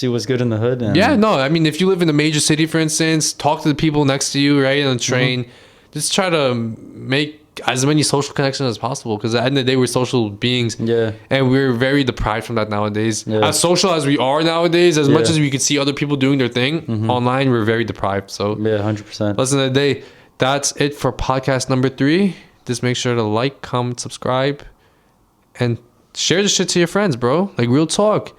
what's good in the hood. And yeah, no, I mean, if you live in a major city, for instance, talk to the people next to you, right, on the train. Just try to make as many social connections as possible, because at the end of the day, we're social beings. Yeah. And we're very deprived from that nowadays. Yeah. As social as we are nowadays, as much as we could see other people doing their thing online, we're very deprived. So yeah, 100%. Listen, of the day, that's it for podcast number 3. Just make sure to like, comment, subscribe, and share this shit to your friends, bro. Like, real talk.